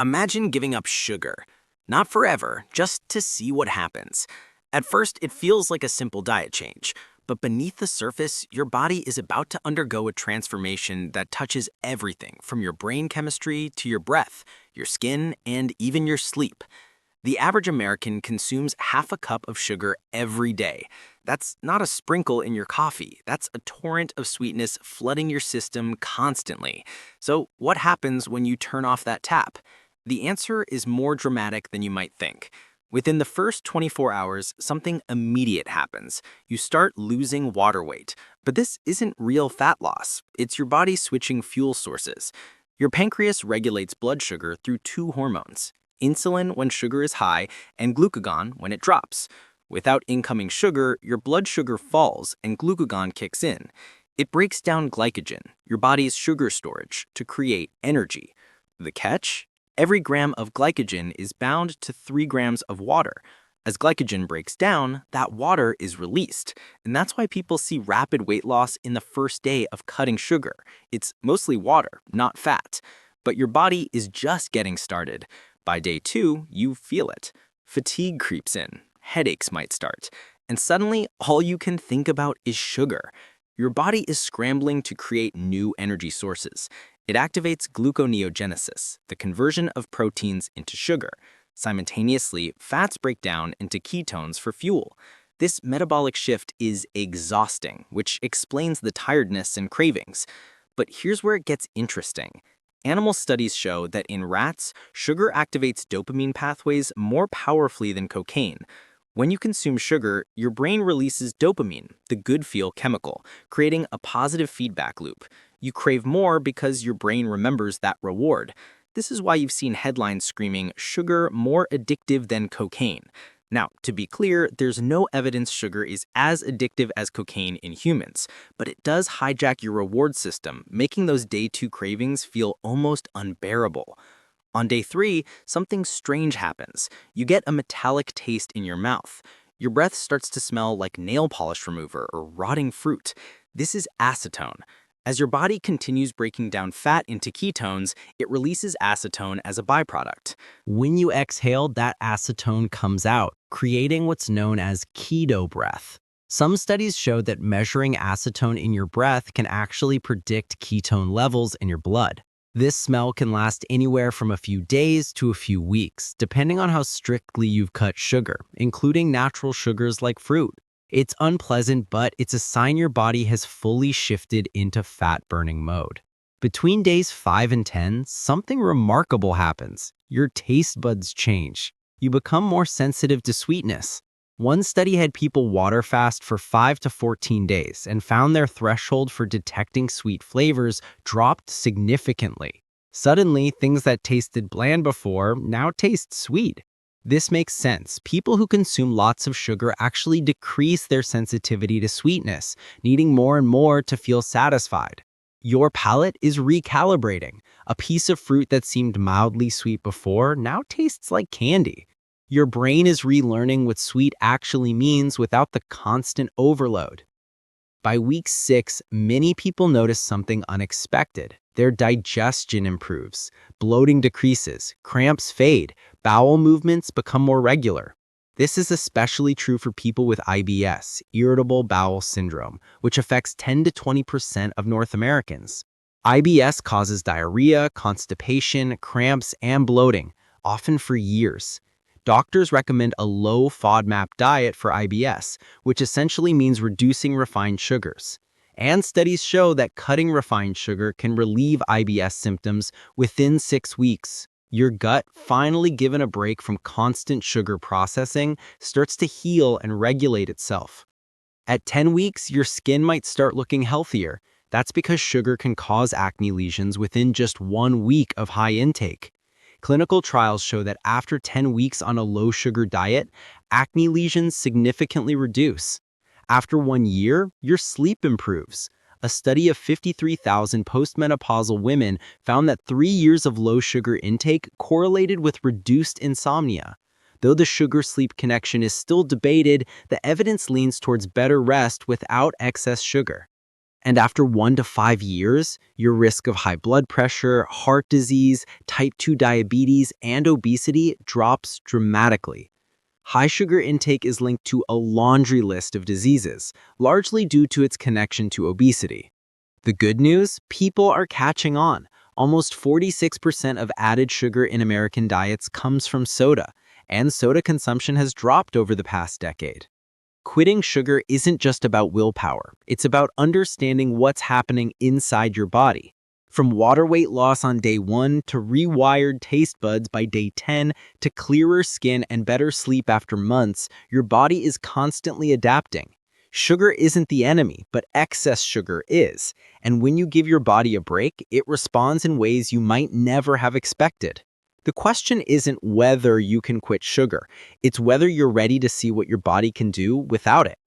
Imagine giving up sugar. Not forever, just to see what happens. At first, it feels like a simple diet change, but beneath the surface, your body is about to undergo a transformation that touches everything from your brain chemistry to your breath, your skin, and even your sleep. The average American consumes half a cup of sugar every day. That's not a sprinkle in your coffee. That's a torrent of sweetness flooding your system constantly. So, what happens when you turn off that tap? The answer is more dramatic than you might think. Within the first 24 hours, something immediate happens. You start losing water weight. But this isn't real fat loss. It's your body switching fuel sources. Your pancreas regulates blood sugar through two hormones: insulin when sugar is high and glucagon when it drops. Without incoming sugar, your blood sugar falls and glucagon kicks in. It breaks down glycogen, your body's sugar storage, to create energy. The catch? Every gram of glycogen is bound to 3 grams of water. As glycogen breaks down, that water is released. And that's why people see rapid weight loss in the first day of cutting sugar. It's mostly water, not fat. But your body is just getting started. By day 2, you feel it. Fatigue creeps in, headaches might start, and suddenly all you can think about is sugar. Your body is scrambling to create new energy sources. It activates gluconeogenesis, the conversion of proteins into sugar. Simultaneously, fats break down into ketones for fuel. This metabolic shift is exhausting, which explains the tiredness and cravings. But here's where it gets interesting. Animal studies show that in rats, sugar activates dopamine pathways more powerfully than cocaine. When you consume sugar, your brain releases dopamine, the good feel chemical, creating a positive feedback loop. You crave more because your brain remembers that reward. This is why you've seen headlines screaming, "Sugar more addictive than cocaine." Now, to be clear, there's no evidence sugar is as addictive as cocaine in humans, but it does hijack your reward system, making those day 2 cravings feel almost unbearable. On day 3, something strange happens. You get a metallic taste in your mouth. Your breath starts to smell like nail polish remover or rotting fruit. This is acetone. As your body continues breaking down fat into ketones, it releases acetone as a byproduct. When you exhale, that acetone comes out, creating what's known as keto breath. Some studies show that measuring acetone in your breath can actually predict ketone levels in your blood. This smell can last anywhere from a few days to a few weeks, depending on how strictly you've cut sugar, including natural sugars like fruit. It's unpleasant, but it's a sign your body has fully shifted into fat-burning mode. Between days 5 and 10, something remarkable happens. Your taste buds change. You become more sensitive to sweetness. One study had people water fast for 5 to 14 days and found their threshold for detecting sweet flavors dropped significantly. Suddenly, things that tasted bland before now taste sweet. This makes sense. People who consume lots of sugar actually decrease their sensitivity to sweetness, needing more and more to feel satisfied. Your palate is recalibrating. A piece of fruit that seemed mildly sweet before now tastes like candy. Your brain is relearning what sweet actually means without the constant overload. By week 6, many people notice something unexpected. Their digestion improves, bloating decreases, cramps fade, bowel movements become more regular. This is especially true for people with IBS, irritable bowel syndrome, which affects 10 to 20% of North Americans. IBS causes diarrhea, constipation, cramps, and bloating, often for years. Doctors recommend a low FODMAP diet for IBS, which essentially means reducing refined sugars. And studies show that cutting refined sugar can relieve IBS symptoms within 6 weeks. Your gut, finally given a break from constant sugar processing, starts to heal and regulate itself. At 10 weeks, your skin might start looking healthier. That's because sugar can cause acne lesions within just 1 week of high intake. Clinical trials show that after 10 weeks on a low-sugar diet, acne lesions significantly reduce. After 1 year, your sleep improves. A study of 53,000 postmenopausal women found that 3 years of low-sugar intake correlated with reduced insomnia. Though the sugar-sleep connection is still debated, the evidence leans towards better rest without excess sugar. And after 1 to 5 years, your risk of high blood pressure, heart disease, type 2 diabetes, and obesity drops dramatically. High sugar intake is linked to a laundry list of diseases, largely due to its connection to obesity. The good news? People are catching on. Almost 46% of added sugar in American diets comes from soda, and soda consumption has dropped over the past decade. Quitting sugar isn't just about willpower, it's about understanding what's happening inside your body. From water weight loss on day 1 to rewired taste buds by day 10 to clearer skin and better sleep after months, your body is constantly adapting. Sugar isn't the enemy, but excess sugar is. And when you give your body a break, it responds in ways you might never have expected. The question isn't whether you can quit sugar, it's whether you're ready to see what your body can do without it.